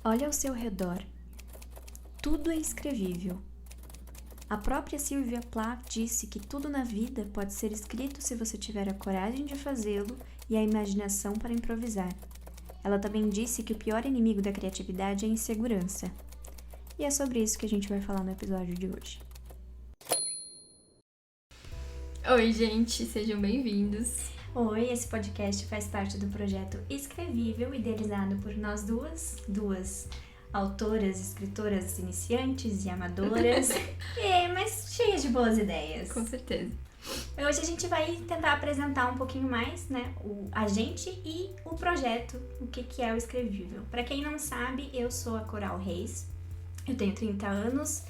Olha ao seu redor. Tudo é escrevível. A própria Sylvia Plath disse que tudo na vida pode ser escrito se você tiver a coragem de fazê-lo e a imaginação para improvisar. Ela também disse que o pior inimigo da criatividade é a insegurança. E é sobre isso que a gente vai falar no episódio de hoje. Oi, gente, sejam bem-vindos. Oi, esse podcast faz parte do projeto Escrevível, idealizado por nós duas autoras, escritoras iniciantes e amadoras, mas cheias de boas ideias. Com certeza. Hoje a gente vai tentar apresentar um pouquinho mais, né, a gente e o projeto, o que é o Escrevível. Para quem não sabe, eu sou a Coral Reis, eu tenho 30 anos,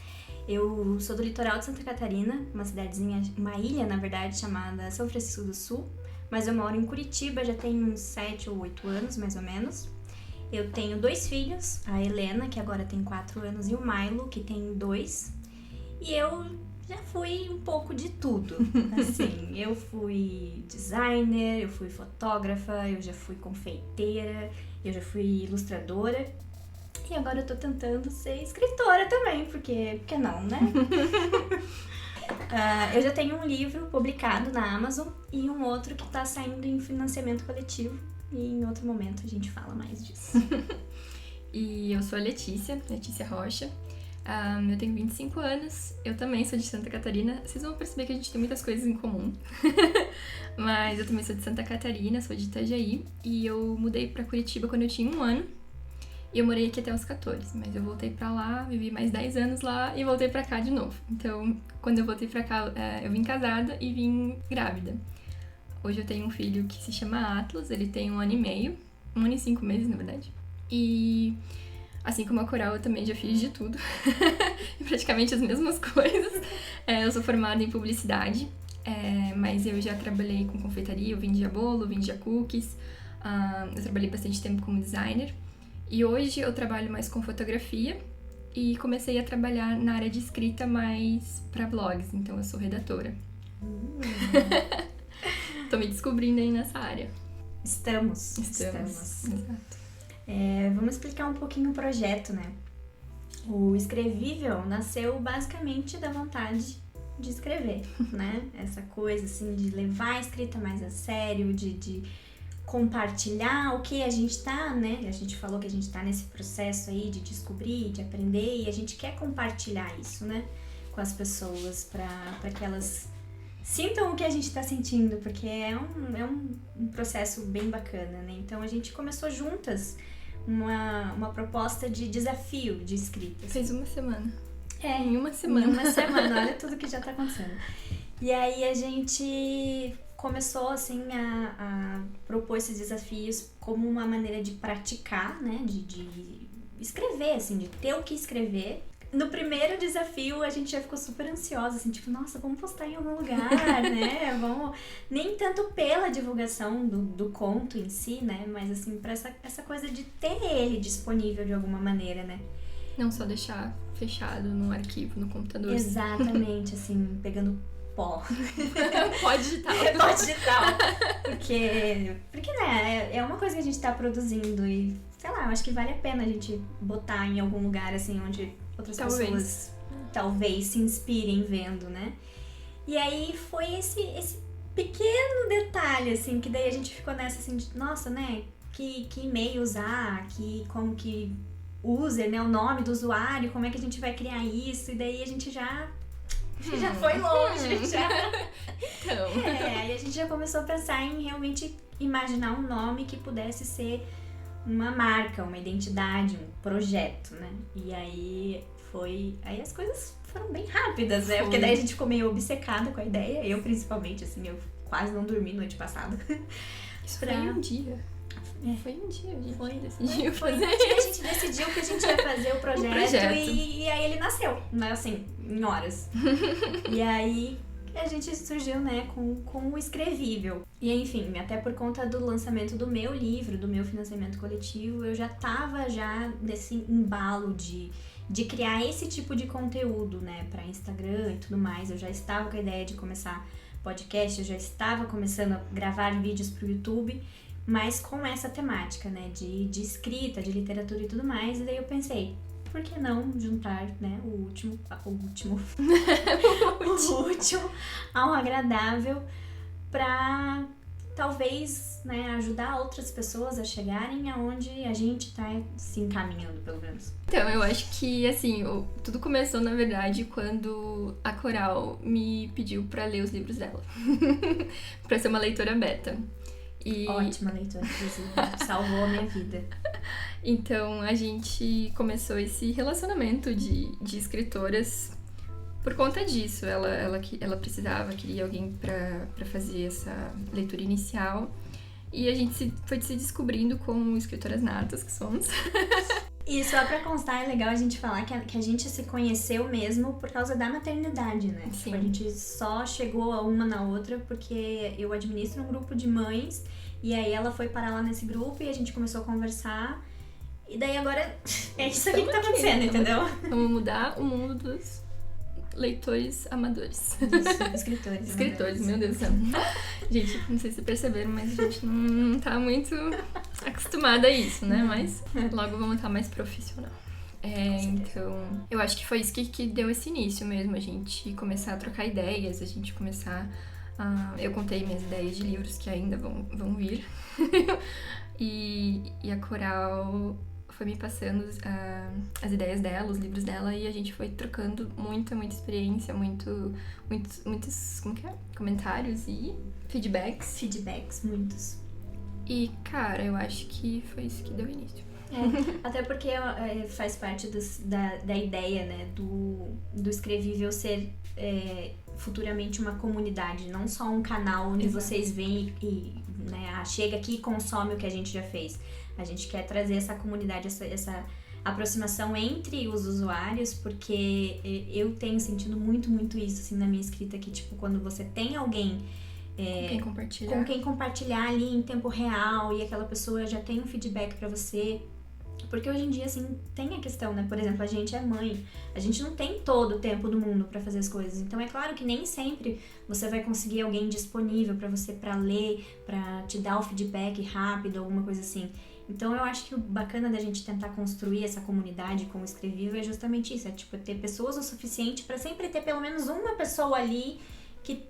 eu sou do litoral de Santa Catarina, uma cidadezinha, uma ilha, na verdade, chamada São Francisco do Sul, mas eu moro em Curitiba, já tenho uns 7 ou 8 anos, mais ou menos. Eu tenho 2 filhos, a Helena, que agora tem 4 anos, e o Milo, que tem 2. E eu já fui um pouco de tudo, assim, eu fui designer, eu fui fotógrafa, eu já fui confeiteira, eu já fui ilustradora. E agora eu tô tentando ser escritora também, porque não, né? Eu já tenho um livro publicado na Amazon e um outro que tá saindo em financiamento coletivo. E em outro momento a gente fala mais disso. E eu sou a Letícia Rocha. Eu tenho 25 anos, eu também sou de Santa Catarina. Vocês vão perceber que a gente tem muitas coisas em comum. Mas eu também sou de Santa Catarina, sou de Itajaí. E eu mudei pra Curitiba quando eu tinha 1 ano. E eu morei aqui até os 14, mas eu voltei pra lá, vivi mais 10 anos lá e voltei pra cá de novo. Então, quando eu voltei pra cá, eu vim casada e vim grávida. Hoje eu tenho um filho que se chama Atlas, ele tem 1 ano e meio, 1 ano e 5 meses, na verdade. E, assim como a Coral, eu também já fiz de tudo, praticamente as mesmas coisas. Eu sou formada em publicidade, mas eu já trabalhei com confeitaria, eu vendia bolo, vendia cookies, eu trabalhei bastante tempo como designer. E hoje eu trabalho mais com fotografia e comecei a trabalhar na área de escrita mais para blogs, então eu sou redatora. Tô me descobrindo aí nessa área. Estamos. Exato. Vamos explicar um pouquinho o projeto, né? O Escrevível nasceu basicamente da vontade de escrever, né? Essa coisa assim de levar a escrita mais a sério, de compartilhar o que a gente tá, né? A gente falou que a gente tá nesse processo aí de descobrir, de aprender, e a gente quer compartilhar isso, né? Com as pessoas, pra que elas sintam o que a gente tá sentindo, porque é um processo bem bacana, né? Então a gente começou juntas uma proposta de desafio de escrita. Fez 1 semana. Em uma semana, olha tudo que já tá acontecendo. E aí a gente começou, assim, a propor esses desafios como uma maneira de praticar, né, de escrever, assim, de ter o que escrever. No primeiro desafio, a gente já ficou super ansiosa, assim, tipo, nossa, vamos postar em algum lugar, né, vamos... Nem tanto pela divulgação do conto em si, né, mas, assim, pra essa coisa de ter ele disponível de alguma maneira, né. Não só deixar fechado num arquivo, no computador. Exatamente, assim, pegando pó. Pó digital. Pó digital. Porque, né, é uma coisa que a gente tá produzindo e, sei lá, eu acho que vale a pena a gente botar em algum lugar, assim, onde outras pessoas talvez se inspirem vendo, né? E aí foi esse pequeno detalhe, assim, que daí a gente ficou nessa, assim, de, nossa, né, que e-mail usar, como que user, né, o nome do usuário, como é que a gente vai criar isso, e daí a gente já foi longe, já. Então. Aí a gente já começou a pensar em realmente imaginar um nome que pudesse ser uma marca, uma identidade, um projeto, né? E aí as coisas foram bem rápidas, né? Porque daí a gente ficou meio obcecada com a ideia, eu principalmente, assim, eu quase não dormi noite passada. Isso foi um dia. Foi um dia, a gente decidiu fazer. A gente decidiu que a gente ia fazer o projeto. E aí ele nasceu, né, assim, em horas. E aí a gente surgiu, né, com o Escrevível. E enfim, até por conta do lançamento do meu livro, do meu financiamento coletivo, eu já tava nesse embalo de criar esse tipo de conteúdo, né, pra Instagram e tudo mais. Eu já estava com a ideia de começar podcast, eu já estava começando a gravar vídeos pro YouTube. mas com essa temática, né, de escrita, de literatura e tudo mais. E daí eu pensei, por que não juntar, né, o último o útil ao agradável pra talvez, né, ajudar outras pessoas a chegarem aonde a gente tá se encaminhando, pelo menos. Então, eu acho que, assim, tudo começou, na verdade, quando a Coral me pediu pra ler os livros dela. Pra ser uma leitora beta. Ótima leitora, inclusive. Salvou a minha vida. Então, a gente começou esse relacionamento de escritoras por conta disso. Ela precisava, queria alguém pra fazer essa leitura inicial. E a gente foi se descobrindo como escritoras natas que somos. E só pra constar, é legal a gente falar que a gente se conheceu mesmo por causa da maternidade, né? Sim. Tipo, a gente só chegou a uma na outra porque eu administro um grupo de mães e aí ela foi parar lá nesse grupo e a gente começou a conversar. E daí agora é isso aqui que tá acontecendo, entendeu? Vamos mudar o mundo dos leitores amadores. Escritores. Escritores, meu Deus do céu. Gente, não sei se perceberam, mas a gente não tá muito acostumada a isso, né? Mas logo vamos estar mais profissional. Então, eu acho que foi isso que deu esse início mesmo. A gente começar a trocar ideias, a gente começar a... Eu contei minhas ideias de livros que ainda vão vir. E a Coral foi me passando as ideias dela, os livros dela, e a gente foi trocando muita experiência, muitos, como que é? Comentários e feedbacks. Feedbacks, muitos. E, cara, eu acho que foi isso que deu início. Até porque faz parte da ideia, né, do Escrevível ser futuramente uma comunidade, não só um canal onde Exato. Vocês vêm e né, chega aqui e consome o que a gente já fez. A gente quer trazer essa comunidade, essa aproximação entre os usuários, porque eu tenho sentido muito isso assim, na minha escrita, que tipo, quando você tem alguém com quem compartilhar ali em tempo real e aquela pessoa já tem um feedback pra você. Porque hoje em dia, assim, tem a questão, né? Por exemplo, a gente é mãe, a gente não tem todo o tempo do mundo pra fazer as coisas. Então, é claro que nem sempre você vai conseguir alguém disponível pra você, pra ler, pra te dar o feedback rápido, alguma coisa assim. Então, eu acho que o bacana da gente tentar construir essa comunidade com o Escrevível é justamente isso. É, tipo, ter pessoas o suficiente pra sempre ter pelo menos uma pessoa ali que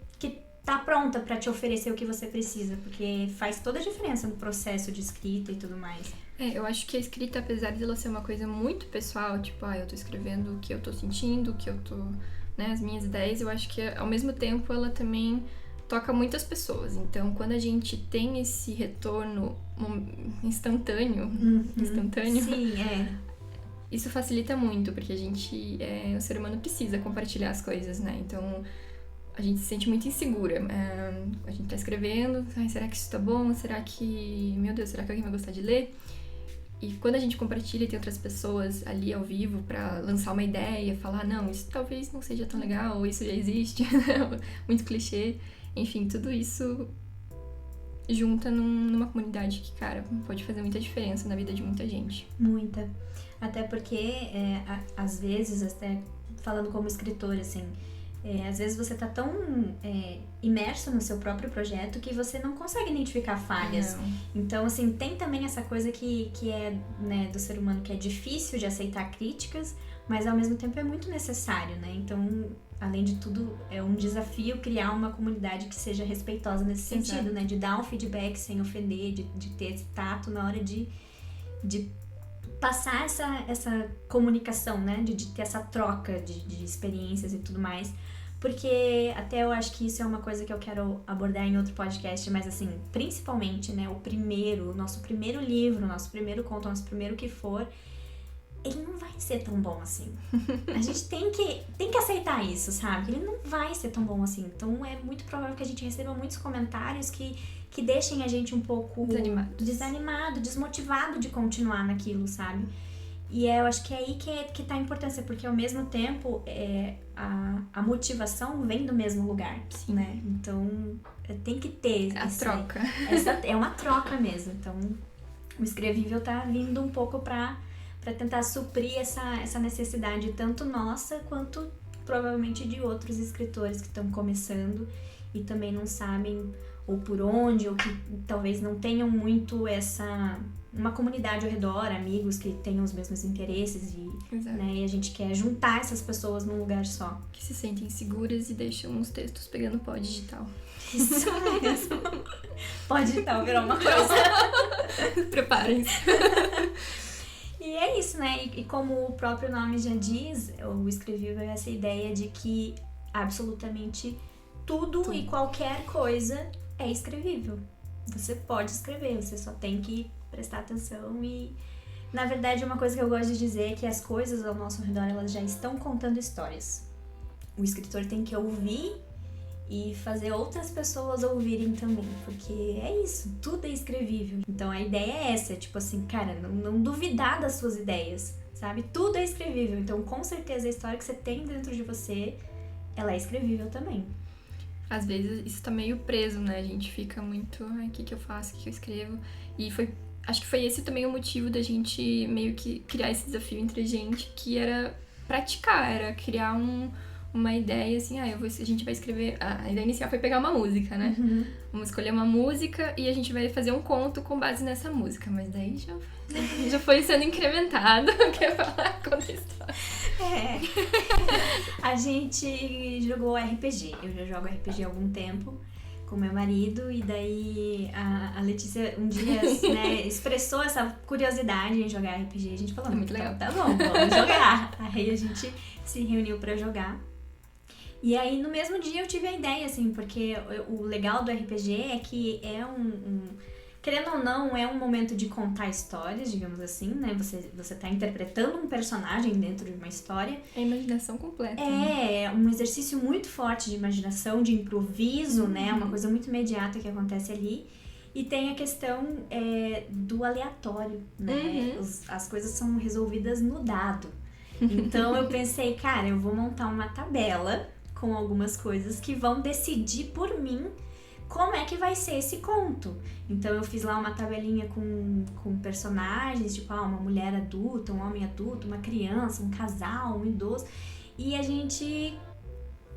tá pronta pra te oferecer o que você precisa. Porque faz toda a diferença no processo de escrita e tudo mais. Eu acho que a escrita, apesar de ela ser uma coisa muito pessoal, tipo, eu tô escrevendo o que eu tô sentindo, o que eu tô, né, as minhas ideias, eu acho que ao mesmo tempo ela também toca muitas pessoas. Então, quando a gente tem esse retorno instantâneo, Sim, isso facilita muito, porque o ser humano precisa compartilhar as coisas, né? Então, a gente se sente muito insegura. A gente tá escrevendo, será que isso tá bom? Será que, meu Deus, será que alguém vai gostar de ler? E quando a gente compartilha e tem outras pessoas ali ao vivo pra lançar uma ideia, falar, não, isso talvez não seja tão legal, ou isso já existe, muito clichê. Enfim, tudo isso junta numa comunidade que, cara, pode fazer muita diferença na vida de muita gente. Muita. Até porque, às vezes, até falando como escritora, assim, às vezes você tá tão imerso no seu próprio projeto que você não consegue identificar falhas. Não. Então, assim, tem também essa coisa que é, né, do ser humano, que é difícil de aceitar críticas, mas ao mesmo tempo é muito necessário, né? Então, além de tudo, é um desafio criar uma comunidade que seja respeitosa nesse sentido, Exato. né? De dar um feedback sem ofender, de ter esse tato na hora de passar essa comunicação, né? De ter essa troca de experiências e tudo mais. Porque até eu acho que isso é uma coisa que eu quero abordar em outro podcast, mas assim, principalmente, né, o nosso primeiro livro, o nosso primeiro conto, o nosso primeiro que for, ele não vai ser tão bom assim. A gente tem que aceitar isso, sabe? Ele não vai ser tão bom assim. Então é muito provável que a gente receba muitos comentários que deixem a gente um pouco desanimado, desmotivado de continuar naquilo, sabe? E eu acho que é aí que tá a importância, porque ao mesmo tempo a motivação vem do mesmo lugar, Sim. né? Então tem que ter A troca. É uma troca mesmo. Então o Escrevível tá vindo um pouco pra tentar suprir essa necessidade, tanto nossa quanto provavelmente de outros escritores que estão começando e também não sabem ou por onde, ou que talvez não tenham muito uma comunidade ao redor, amigos que tenham os mesmos interesses né, e a gente quer juntar essas pessoas num lugar só. Que se sentem seguras e deixam os textos pegando pó digital. Isso mesmo. Pó digital virou uma coisa. Preparem-se. E é isso, né? E como o próprio nome já diz, o escrevível é essa ideia de que absolutamente tudo e qualquer coisa é escrevível. Você pode escrever, você só tem que prestar atenção e... Na verdade, uma coisa que eu gosto de dizer é que as coisas ao nosso redor, elas já estão contando histórias. O escritor tem que ouvir e fazer outras pessoas ouvirem também, porque é isso, tudo é escrevível. Então a ideia é essa, tipo assim, cara, não duvidar das suas ideias, sabe? Tudo é escrevível, então com certeza a história que você tem dentro de você, ela é escrevível também. Às vezes isso tá meio preso, né? A gente fica muito, o que eu faço, o que eu escrevo? E acho que foi esse também o motivo da gente meio que criar esse desafio entre a gente, que era praticar, era criar uma ideia assim, a gente vai escrever... A ideia inicial foi pegar uma música, né? Uhum. Vamos escolher uma música e a gente vai fazer um conto com base nessa música. Mas daí já foi sendo incrementado, quer falar, conta a história. A gente jogou RPG, eu já jogo RPG há algum tempo com meu marido, e daí a Letícia um dia, né, expressou essa curiosidade em jogar RPG, a gente falou, muito legal. Tá bom, vamos jogar. Aí a gente se reuniu pra jogar. E aí, no mesmo dia, eu tive a ideia, assim, porque o legal do RPG é que é querendo ou não, é um momento de contar histórias, digamos assim, né? Você tá interpretando um personagem dentro de uma história. É a imaginação completa. É um exercício muito forte de imaginação, de improviso, né? Uma coisa muito imediata que acontece ali. E tem a questão do aleatório, né? As coisas são resolvidas no dado. Então, eu pensei, cara, eu vou montar uma tabela com algumas coisas que vão decidir por mim como é que vai ser esse conto. Então eu fiz lá uma tabelinha com personagens, tipo, uma mulher adulta, um homem adulto, uma criança, um casal, um idoso. E a gente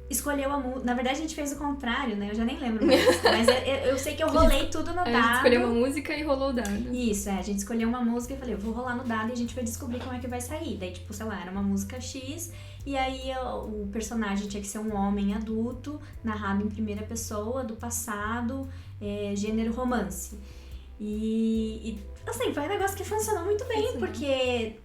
escolheu a música. Na verdade, a gente fez o contrário, né? Eu já nem lembro mais. Mas eu sei que eu rolei tudo no dado. A gente escolheu uma música e rolou o dado. Isso, a gente escolheu uma música e falei, eu vou rolar no dado e a gente vai descobrir como é que vai sair. Daí, tipo, sei lá, era uma música X, e aí o personagem tinha que ser um homem adulto, narrado em primeira pessoa, do passado, gênero romance. E assim, foi um negócio que funcionou muito bem, porque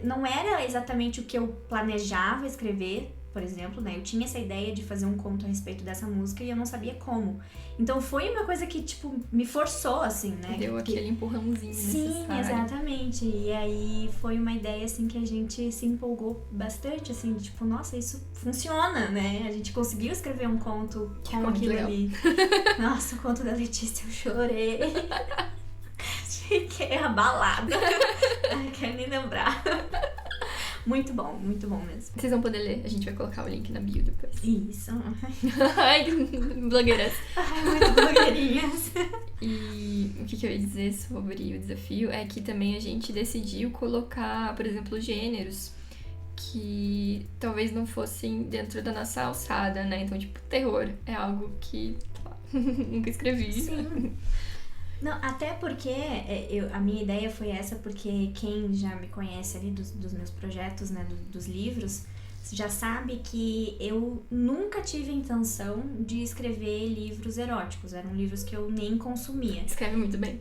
não era exatamente o que eu planejava escrever, por exemplo, né? Eu tinha essa ideia de fazer um conto a respeito dessa música e eu não sabia como. Então foi uma coisa que, tipo, me forçou, assim, né? Deu aquele empurrãozinho necessário. Sim, exatamente. E aí foi uma ideia, assim, que a gente se empolgou bastante, assim, tipo, nossa, isso funciona, né? A gente conseguiu escrever um conto com aquilo ali. Nossa, o conto da Letícia, eu chorei. Fiquei abalada. Ai, quero nem lembrar. Muito bom mesmo. Vocês vão poder ler, a gente vai colocar o link na bio depois. Isso. Ai, blogueiras. Ai, muito blogueirinhas. E o que eu ia dizer sobre o desafio é que também a gente decidiu colocar, por exemplo, gêneros que talvez não fossem dentro da nossa alçada, né? Então, tipo, terror é algo que nunca escrevi. Sim. Não, até porque a minha ideia foi essa, porque quem já me conhece ali dos meus projetos, né, dos livros, já sabe que eu nunca tive a intenção de escrever livros eróticos. Eram livros que eu nem consumia. Escreve muito bem.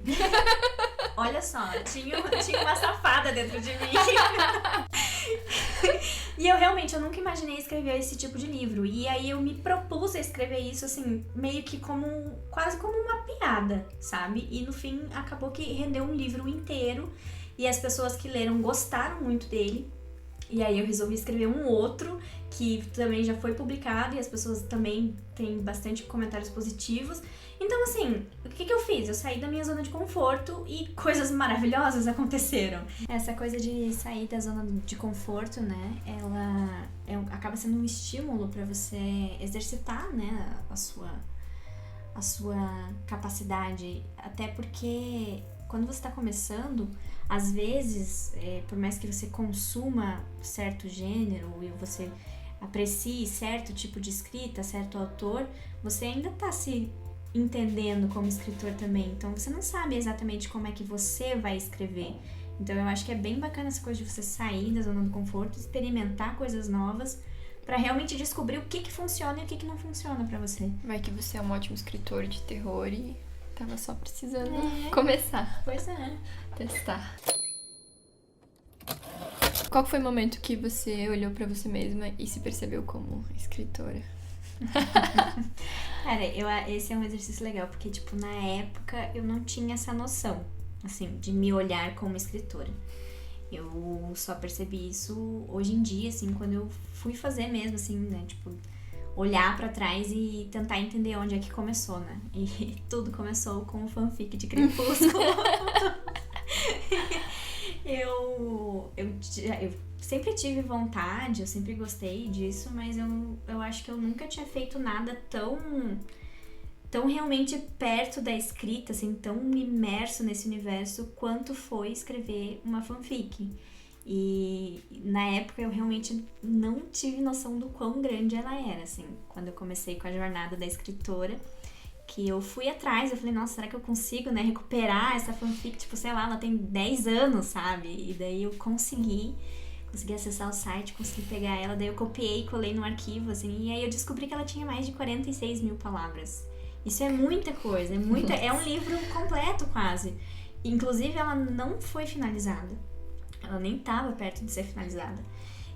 Olha só, tinha uma safada dentro de mim. E eu nunca imaginei escrever esse tipo de livro. E aí eu me propus a escrever isso, assim, meio que quase como uma piada, sabe? E no fim acabou que rendeu um livro inteiro. E as pessoas que leram gostaram muito dele. E aí eu resolvi escrever um outro, que também já foi publicado, e as pessoas também têm bastante comentários positivos. Então, assim, o que eu fiz? Eu saí da minha zona de conforto e coisas maravilhosas aconteceram. Essa coisa de sair da zona de conforto, né, ela acaba sendo um estímulo para você exercitar, né, a sua capacidade. Até porque quando você está começando, às vezes, por mais que você consuma certo gênero e você aprecie certo tipo de escrita, certo autor, você ainda está se entendendo como escritor também. Então você não sabe exatamente como é que você vai escrever. Então eu acho que é bem bacana essa coisa de você sair da zona do conforto, experimentar coisas novas pra realmente descobrir o que funciona e o que não funciona pra você. Vai que você é um ótimo escritor de terror e tava só precisando começar. Pois é. Testar. Qual foi o momento que você olhou pra você mesma e se percebeu como escritora? Cara, esse é um exercício legal, porque, tipo, na época eu não tinha essa noção, assim, de me olhar como escritora. Eu só percebi isso hoje em dia, assim, quando eu fui fazer mesmo, assim, né, tipo, olhar pra trás e tentar entender onde é que começou, né? E tudo começou com o fanfic de Crepúsculo. Eu sempre tive vontade, eu sempre gostei disso, mas eu acho que eu nunca tinha feito nada tão realmente perto da escrita, assim, tão imerso nesse universo quanto foi escrever uma fanfic. E na época eu realmente não tive noção do quão grande ela era, assim, quando eu comecei com a jornada da escritora, que eu fui atrás, eu falei, nossa, será que eu consigo, né, recuperar essa fanfic, tipo, sei lá, ela tem 10 anos, sabe? E daí eu consegui acessar o site, consegui pegar ela, daí eu copiei e colei no arquivo, assim, e aí eu descobri que ela tinha mais de 46 mil palavras. Isso é muita coisa, é um livro completo quase. Inclusive ela não foi finalizada, ela nem estava perto de ser finalizada.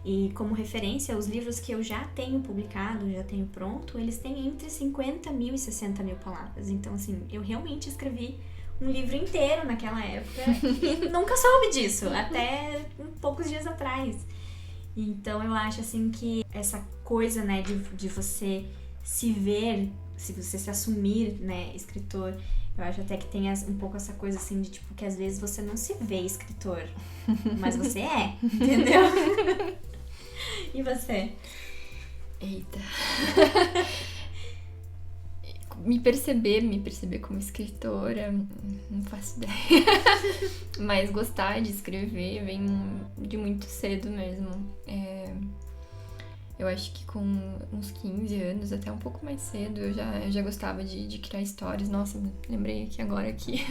E como referência, os livros que eu já tenho publicado, já tenho pronto, eles têm entre 50 mil e 60 mil palavras. Então, assim, eu realmente escrevi um livro inteiro naquela época e nunca soube disso, até poucos dias atrás. Então, eu acho, assim, que essa coisa, né, de você se ver, se você se assumir, né, escritor, eu acho até que tem um pouco essa coisa, assim, de, tipo, que às vezes você não se vê escritor, mas você é, entendeu? E você? Eita. Me perceber como escritora, não faço ideia. Mas gostar de escrever vem de muito cedo mesmo. Eu acho que com uns 15 anos, até um pouco mais cedo, eu já gostava de criar histórias. Nossa, lembrei que agora que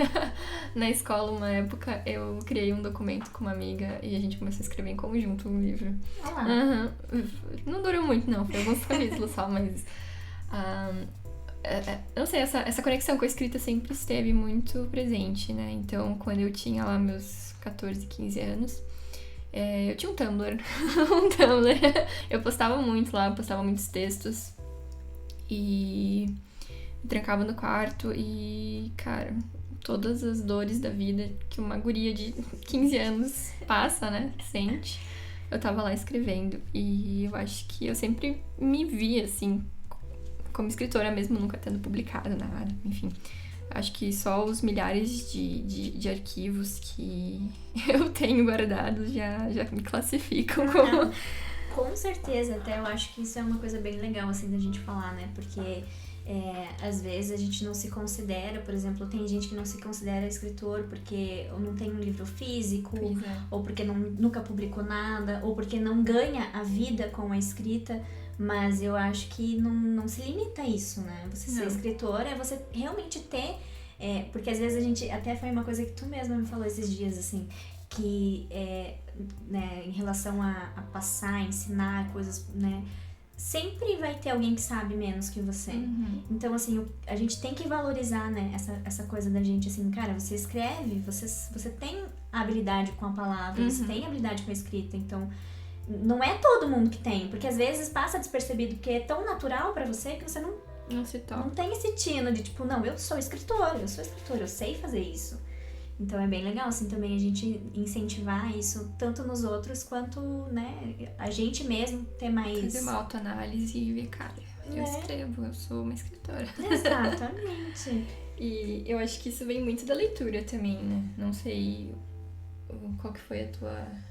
na escola, uma época, eu criei um documento com uma amiga e a gente começou a escrever em conjunto um livro. Olá. Não durou muito, não. Foi alguns capítulos só, mas... não sei, essa conexão com a escrita sempre esteve muito presente, né? Então, quando eu tinha lá meus 14, 15 anos... eu tinha um Tumblr, eu postava muito lá, postava muitos textos e me trancava no quarto e, cara, todas as dores da vida que uma guria de 15 anos passa, né, sente, eu tava lá escrevendo e eu acho que eu sempre me vi, assim, como escritora mesmo, nunca tendo publicado nada, enfim. Acho que só os milhares de arquivos que eu tenho guardados já me classificam como... Com certeza, até eu acho que isso é uma coisa bem legal, assim, da gente falar, né? Porque às vezes a gente não se considera, por exemplo, tem gente que não se considera escritor porque ou não tem um livro físico, ou porque nunca publicou nada, ou porque não ganha a vida com a escrita. Mas eu acho que não se limita a isso, né? Você ser escritora é você realmente ter... porque às vezes a gente... Até foi uma coisa que tu mesma me falou esses dias, assim... Que, né, em relação a passar, ensinar coisas, né? Sempre vai ter alguém que sabe menos que você. Uhum. Então, assim, a gente tem que valorizar, né? Essa coisa da gente, assim... Cara, você escreve, você tem habilidade com a palavra, você tem habilidade com a escrita, então... Não é todo mundo que tem, porque às vezes passa despercebido, porque é tão natural pra você que você não se toca. Não tem esse tino de tipo, não, eu sou escritora, eu sei fazer isso. Então é bem legal, assim, também a gente incentivar isso, tanto nos outros quanto, né, a gente mesmo ter mais... Fazer uma autoanálise e ver, cara, eu escrevo, eu sou uma escritora. Exatamente. E eu acho que isso vem muito da leitura também, né? Não sei... Qual que foi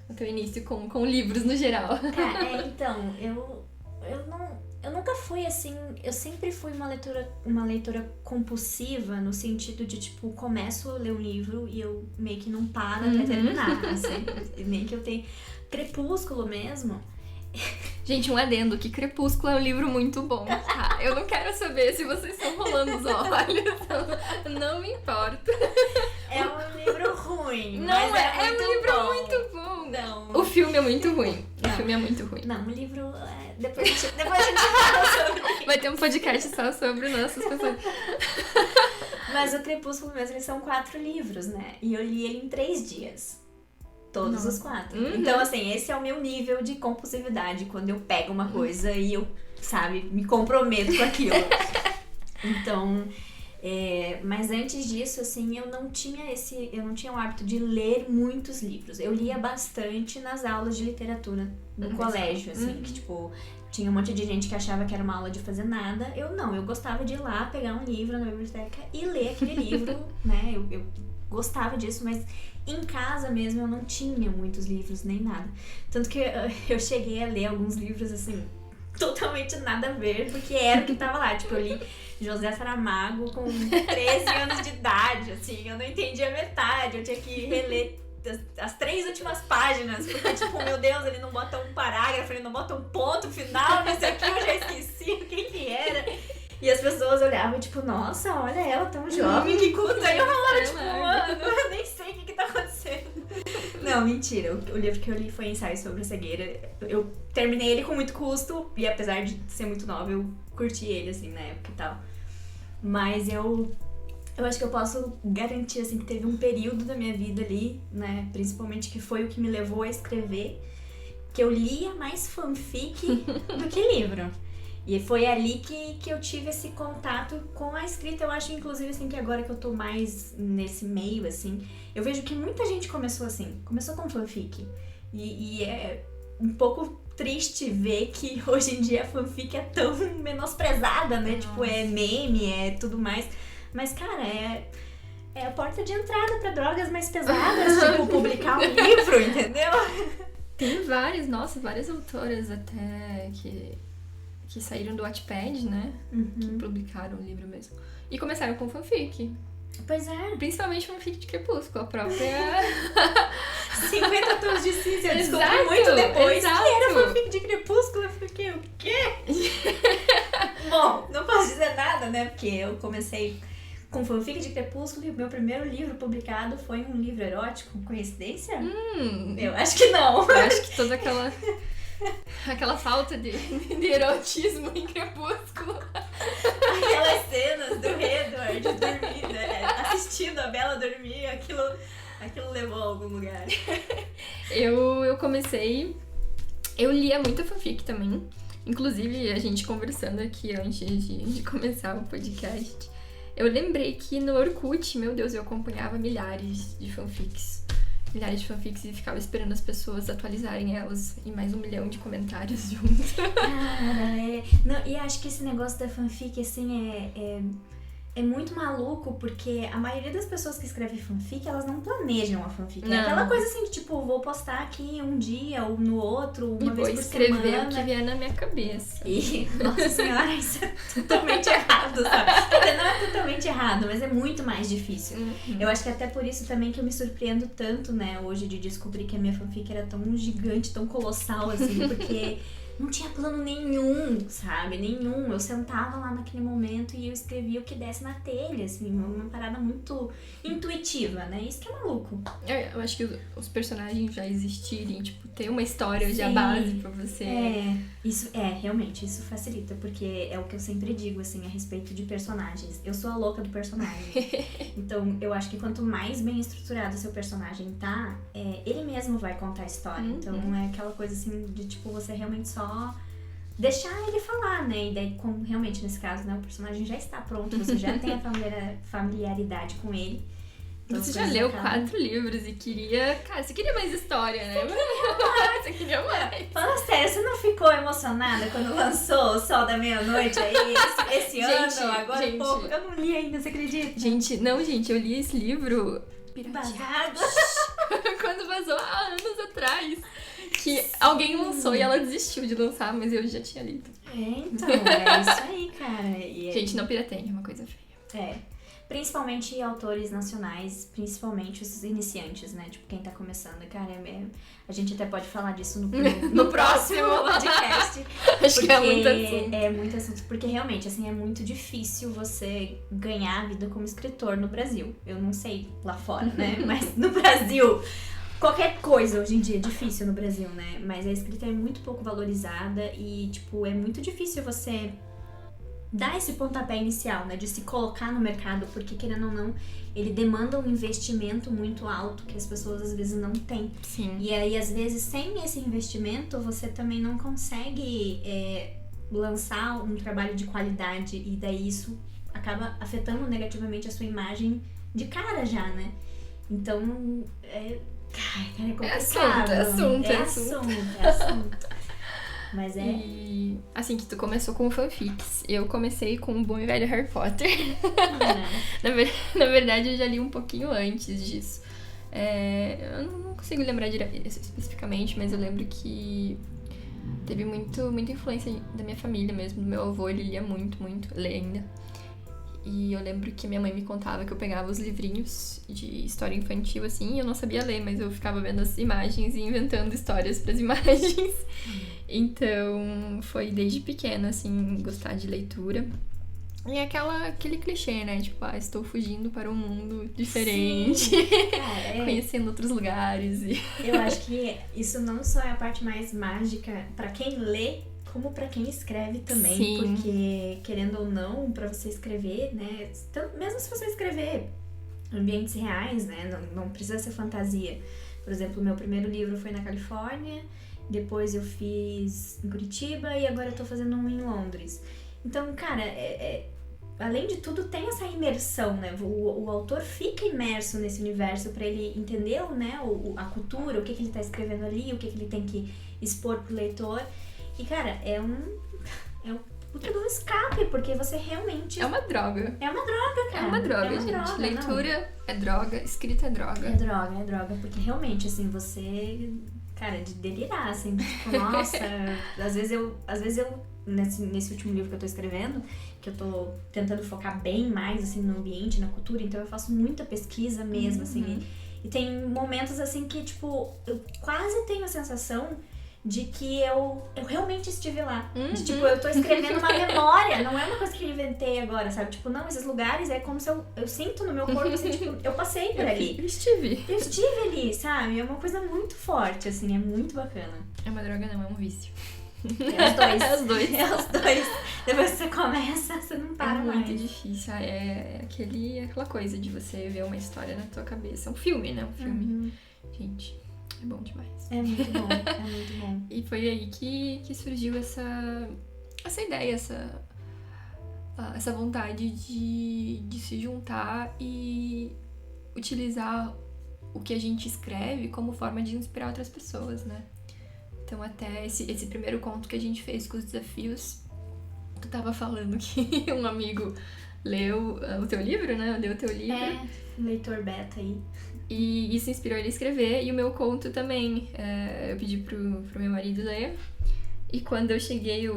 o teu início com livros no geral? Cara, então, eu nunca fui assim, eu sempre fui uma leitora compulsiva, no sentido de, tipo, começo a ler um livro e eu meio que não paro até terminar, assim, meio que eu tenho... Crepúsculo mesmo, Gente, um adendo, que Crepúsculo é um livro muito bom, tá? Eu não quero saber se vocês estão rolando os olhos, não me importa. É um livro ruim, Não, mas é um livro bom. muito bom. Não. O filme é muito ruim. Não. O filme é muito ruim. Não, o livro... Depois a gente fala sobre. Vai ter um podcast só sobre nossas pessoas. Mas o Crepúsculo mesmo, eles são 4 livros, né? E eu li ele em 3 dias. Todos os 4. Uhum. Então, assim, esse é o meu nível de compulsividade. Quando eu pego uma coisa e eu, sabe, me comprometo com aquilo. Então, mas antes disso, assim, eu não tinha o hábito de ler muitos livros. Eu lia bastante nas aulas de literatura no colégio, assim, que tipo, tinha um monte de gente que achava que era uma aula de fazer nada. Eu não, eu gostava de ir lá, pegar um livro na biblioteca e ler aquele livro, né? Eu gostava disso, mas em casa mesmo eu não tinha muitos livros, nem nada. Tanto que eu cheguei a ler alguns livros, assim, totalmente nada a ver, porque era o que tava lá. Tipo, eu li José Saramago com 13 anos de idade, assim, eu não entendia metade, eu tinha que reler as 3 últimas páginas, porque, tipo, meu Deus, ele não bota um parágrafo, ele não bota um ponto final, nesse aqui eu já esqueci quem que era. E as pessoas olhavam, tipo, nossa, olha ela tão jovem, que culta. E eu falava, tipo, mano, eu nem sei o que tá acontecendo. Não, mentira. O livro que eu li foi Ensaio sobre a Cegueira. Eu terminei ele com muito custo, e apesar de ser muito nova, eu curti ele, assim, na época e tal. Mas eu acho que eu posso garantir, assim, que teve um período da minha vida ali, né, principalmente que foi o que me levou a escrever, que eu lia mais fanfic do que livro. E foi ali que eu tive esse contato com a escrita. Eu acho, inclusive, assim, que agora que eu tô mais nesse meio, assim, eu vejo que muita gente começou assim, começou com fanfic. E é um pouco triste ver que hoje em dia a fanfic é tão menosprezada, né? Nossa. Tipo, é meme, é tudo mais. Mas, cara, é a porta de entrada pra drogas mais pesadas, tipo, publicar um livro, entendeu? Tem várias autoras até que saíram do Wattpad, né? Que publicaram o livro mesmo. E começaram com fanfic. Pois é. Principalmente fanfic de Crepúsculo, a própria... 50 tons de cinza, eu descobri muito depois que era fanfic de Crepúsculo. Eu fiquei, o quê? Bom, não posso dizer nada, né? Porque eu comecei com fanfic de Crepúsculo e o meu primeiro livro publicado foi um livro erótico. Coincidência? Eu acho que não. Eu acho que toda aquela falta de erotismo em Crepúsculo. Aquelas cenas do Edward dormindo, assistindo a Bella dormir, aquilo levou a algum lugar. Eu comecei... Eu lia muita fanfic também. Inclusive, a gente conversando aqui antes de começar o podcast, eu lembrei que no Orkut, meu Deus, eu acompanhava milhares de fanfics e ficava esperando as pessoas atualizarem elas e mais 1 milhão de comentários juntos. Cara, não, e acho que esse negócio da fanfic, assim, é muito maluco, porque a maioria das pessoas que escrevem fanfic, elas não planejam a fanfic. Não. É aquela coisa assim, de tipo, vou postar aqui um dia ou no outro, uma vez por escrever semana. o que vier na minha cabeça. E, nossa senhora, isso é totalmente errado, sabe? Não é totalmente errado, mas é muito mais difícil. Eu acho que até por isso também que eu me surpreendo tanto, né, hoje de descobrir que a minha fanfic era tão gigante, tão colossal, assim, porque não tinha plano nenhum, sabe? Nenhum. Eu sentava lá naquele momento e eu escrevia o que desse na telha, assim, uma parada muito intuitiva, né? Isso que é maluco. Eu acho que os personagens já existirem, tipo, ter uma história já Sim. base pra você. Realmente, isso facilita, porque é o que eu sempre digo, assim, a respeito de personagens. Eu sou a louca do personagem. Então, eu acho que quanto mais bem estruturado o seu personagem tá, ele mesmo vai contar a história. Então, é aquela coisa, assim, de, tipo, você realmente só deixar ele falar, né? E daí, como realmente nesse caso, né, o personagem já está pronto, você já tem a familiaridade com ele. Então, você já leu 4 livros e queria... Cara, você queria mais história, né? Você queria mais. Fala sério, você não ficou emocionada quando lançou O Sol da Meia-Noite aí, esse ano, agora há pouco? Eu não li ainda, você acredita? Gente, eu li esse livro... Pirateado. Quando vazou há anos atrás. Que alguém lançou e ela desistiu de lançar, mas eu já tinha lido. Então, é isso aí, cara. Gente, não pirateia, é uma coisa feia. Principalmente autores nacionais, principalmente os iniciantes, né? Tipo, quem tá começando. Cara, a gente até pode falar disso no próximo podcast. Acho que é muito assunto. É muito assunto. Porque realmente, assim, é muito difícil você ganhar a vida como escritor no Brasil. Eu não sei lá fora, né? Mas no Brasil, qualquer coisa hoje em dia é difícil no Brasil, né? Mas a escrita é muito pouco valorizada e, tipo, é muito difícil você dar esse pontapé inicial, né, de se colocar no mercado, porque querendo ou não, ele demanda um investimento muito alto que as pessoas às vezes não têm. Sim. E aí, às vezes, sem esse investimento, você também não consegue lançar um trabalho de qualidade e daí isso acaba afetando negativamente a sua imagem de cara já, né? Então, cara, é complicado. É assunto. Mas E assim que tu começou com fanfics, eu comecei com o bom e velho Harry Potter. Na verdade, eu já li um pouquinho antes disso. Eu não consigo lembrar especificamente, mas eu lembro que teve muita influência da minha família mesmo, do meu avô, ele lia muito, lê ainda. E eu lembro que minha mãe me contava que eu pegava os livrinhos de história infantil, assim, e eu não sabia ler, mas eu ficava vendo as imagens e inventando histórias pras imagens. Então, foi desde pequena, assim, gostar de leitura. E aquele clichê, né? Tipo, estou fugindo para um mundo diferente. Sim, cara, conhecendo outros lugares. Eu acho que isso não só é a parte mais mágica pra quem lê, como pra quem escreve também. Sim. Porque, querendo ou não, pra você escrever, né? Mesmo se você escrever ambientes reais, né? Não precisa ser fantasia. Por exemplo, meu primeiro livro foi na Califórnia, depois eu fiz em Curitiba e agora eu tô fazendo um em Londres. Então, cara, além de tudo, tem essa imersão, né? O autor fica imerso nesse universo pra ele entender, né? A cultura, o que ele tá escrevendo ali, o que ele tem que expor pro leitor. E, cara, é um puta de um escape, porque você realmente... É uma droga. É uma droga, cara. É uma droga, gente. Droga, leitura é droga, escrita é droga. É droga, porque realmente, assim, você... Cara, de delirar, assim, tipo, nossa... às vezes eu nesse último livro que eu tô escrevendo, que eu tô tentando focar bem mais, assim, no ambiente, na cultura, então eu faço muita pesquisa mesmo, assim. E tem momentos, assim, que, tipo, eu quase tenho a sensação de que eu realmente estive lá. De, tipo, eu tô escrevendo uma memória, não é uma coisa que eu inventei agora, sabe? Tipo, não, esses lugares é como se eu sinto no meu corpo, assim, tipo, eu passei por ali. Eu estive ali, sabe? É uma coisa muito forte, assim, é muito bacana. É uma droga não, é um vício. É os dois. Depois que você começa, você não para mais. É muito difícil. É aquela coisa de você ver uma história na tua cabeça. É um filme, né? Um filme. Gente, é bom demais. É muito bom. E foi aí que surgiu essa ideia, essa vontade de se juntar e utilizar o que a gente escreve como forma de inspirar outras pessoas, né? Então, até esse primeiro conto que a gente fez com os desafios, tu tava falando que um amigo leu o teu livro, né? Leu o teu livro. Leitor beta aí. E isso inspirou ele a escrever, e o meu conto também. Eu pedi pro meu marido ler. E quando eu cheguei,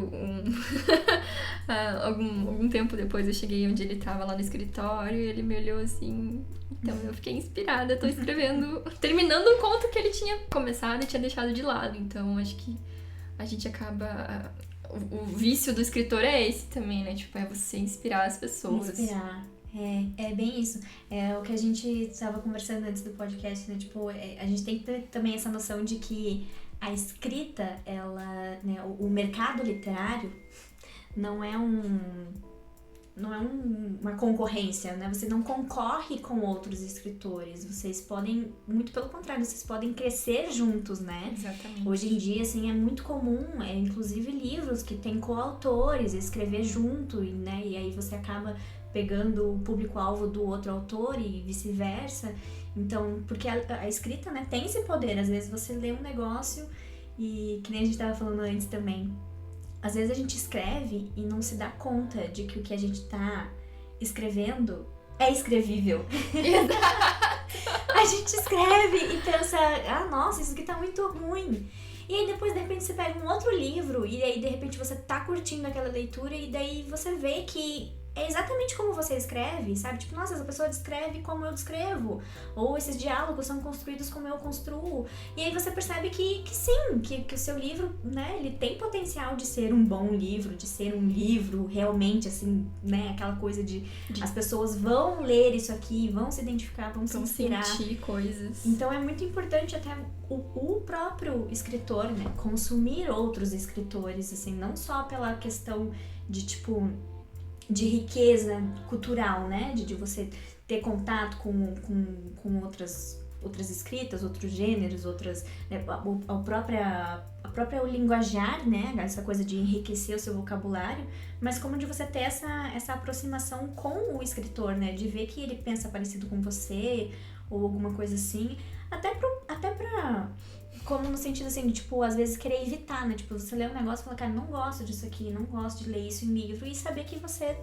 algum tempo depois, eu cheguei onde ele tava lá no escritório, e ele me olhou assim. Então eu fiquei inspirada, tô escrevendo, terminando um conto que ele tinha começado e tinha deixado de lado. Então acho que a gente acaba... O vício do escritor é esse também, né? Tipo, é você inspirar as pessoas. Inspirar. É bem isso. É o que a gente estava conversando antes do podcast, né? Tipo, a gente tem que ter também essa noção de que a escrita, ela, né, o mercado literário não é uma concorrência, né? Você não concorre com outros escritores. Vocês podem, muito pelo contrário, vocês podem crescer juntos, né? Exatamente. Hoje em dia, assim, é muito comum, inclusive livros que tem coautores, escrever junto, né? E aí você acaba pegando o público-alvo do outro autor e vice-versa. Então, porque a escrita, né, tem esse poder. Às vezes você lê um negócio e, que nem a gente tava falando antes também, às vezes a gente escreve e não se dá conta de que o que a gente tá escrevendo é escrevível. A gente escreve e pensa, nossa, isso aqui tá muito ruim. E aí depois, de repente, você pega um outro livro e aí, de repente, você tá curtindo aquela leitura e daí você vê que é exatamente como você escreve, sabe? Tipo, nossa, essa pessoa descreve como eu descrevo. Ou esses diálogos são construídos como eu construo. E aí você percebe que sim, que o seu livro, né, ele tem potencial de ser um bom livro, de ser um livro realmente, assim, né, aquela coisa de as pessoas vão ler isso aqui, vão se identificar, vão se inspirar. Sentir coisas. Então é muito importante até o próprio escritor, né, consumir outros escritores, assim, não só pela questão de, tipo, de riqueza cultural, né, de você ter contato com outras escritas, outros gêneros, outras, né, a própria linguajar, né, essa coisa de enriquecer o seu vocabulário, mas como de você ter essa aproximação com o escritor, né, de ver que ele pensa parecido com você, ou alguma coisa assim, até pra como no sentido assim, de, tipo, às vezes querer evitar, né, tipo, você lê um negócio e fala, cara, não gosto disso aqui, não gosto de ler isso em livro, e saber que você,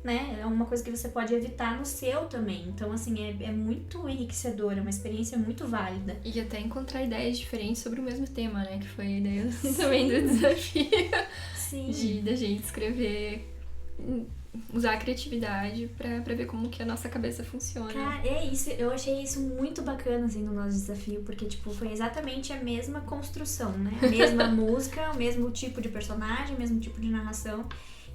né, é uma coisa que você pode evitar no seu também. Então, assim, é muito enriquecedor, é uma experiência muito válida. E até encontrar ideias diferentes sobre o mesmo tema, né, que foi a ideia também do desafio. Sim. Da gente escrever, usar a criatividade pra ver como que a nossa cabeça funciona. Cara, é isso, eu achei isso muito bacana, assim, no nosso desafio, porque, tipo, foi exatamente a mesma construção, né? A mesma música, o mesmo tipo de personagem, o mesmo tipo de narração.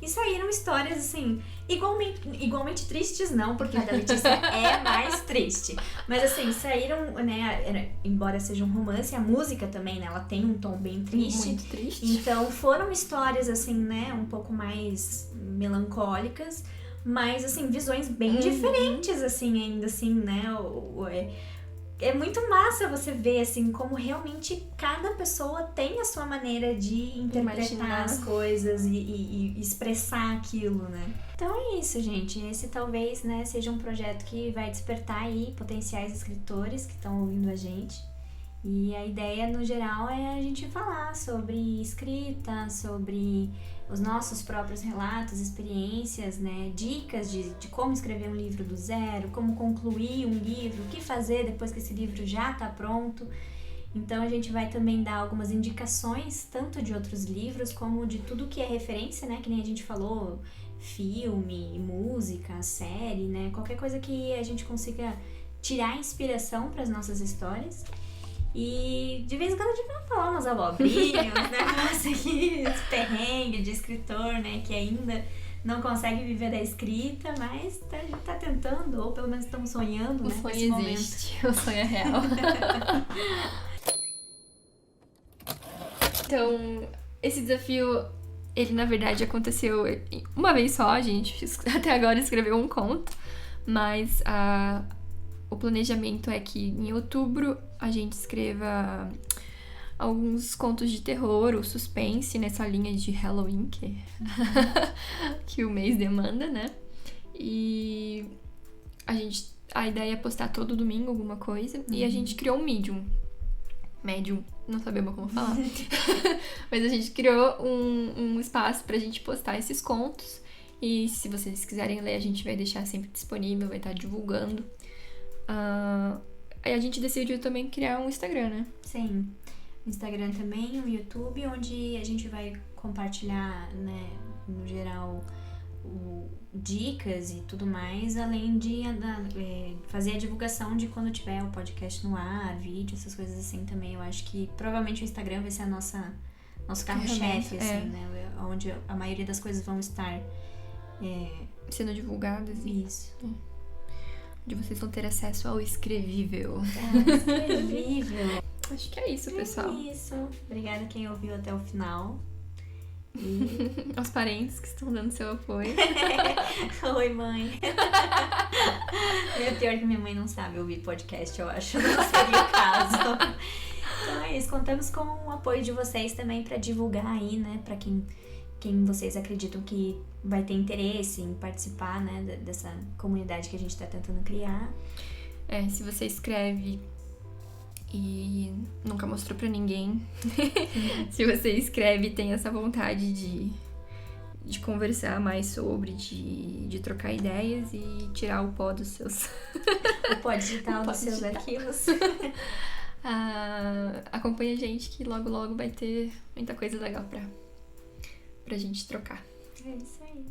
E saíram histórias, assim, igualmente tristes, não, porque a da Letícia é mais triste. Mas, assim, saíram, né, embora seja um romance, a música também, né, ela tem um tom bem triste. Muito triste. Então, foram histórias, assim, né, um pouco mais melancólicas, mas, assim, visões bem diferentes, assim, ainda, assim, né, é muito massa você ver, assim, como realmente cada pessoa tem a sua maneira de interpretar as coisas e expressar aquilo, né? Então é isso, gente. Esse talvez, né, seja um projeto que vai despertar aí potenciais escritores que estão ouvindo a gente. E a ideia, no geral, é a gente falar sobre escrita, sobre os nossos próprios relatos, experiências, né? Dicas de como escrever um livro do zero, como concluir um livro, o que fazer depois que esse livro já está pronto. Então a gente vai também dar algumas indicações, tanto de outros livros, como de tudo que é referência, né? Que nem a gente falou, filme, música, série, né? Qualquer coisa que a gente consiga tirar inspiração para as nossas histórias. E de vez em quando a gente vai falar umas abobrinhas, uns negócios aqui, esse perrengue de escritor, né, que ainda não consegue viver da escrita, mas a gente tá tentando, ou pelo menos estamos sonhando, né, nesse momento. O sonho existe, o sonho é real. Então, esse desafio, ele na verdade aconteceu uma vez só, a gente até agora escreveu um conto, mas o planejamento é que em outubro a gente escreva alguns contos de terror ou suspense nessa linha de Halloween que o mês demanda, né? E a ideia é postar todo domingo alguma coisa. E a gente criou um Medium, não sabemos como falar. Mas a gente criou um espaço pra gente postar esses contos. E se vocês quiserem ler, a gente vai deixar sempre disponível, vai estar divulgando. Aí a gente decidiu também criar um Instagram, né? Sim, o Instagram também, o YouTube, onde a gente vai compartilhar, né, no geral, dicas e tudo mais, além de fazer a divulgação de quando tiver o podcast no ar, vídeo, essas coisas assim também. Eu acho que provavelmente o Instagram vai ser nosso carro-chefe, assim, né? Onde a maioria das coisas vão estar sendo divulgadas. Isso. Onde vocês vão ter acesso ao escrevível. Escrevível. Acho que é isso, pessoal. É isso. Obrigada quem ouviu até o final. E aos parentes que estão dando seu apoio. Oi, mãe. É pior que minha mãe não sabe ouvir podcast, eu acho. Não seria o caso. Então é isso. Contamos com o apoio de vocês também pra divulgar aí, né? Pra quem vocês acreditam que vai ter interesse em participar, né, dessa comunidade que a gente tá tentando criar. Se você escreve e nunca mostrou pra ninguém, se você escreve e tem essa vontade de conversar mais sobre, de trocar ideias e tirar o pó dos seus... O pó digital dos seus arquivos. Acompanha a gente que logo, logo vai ter muita coisa legal pra gente trocar. É isso aí.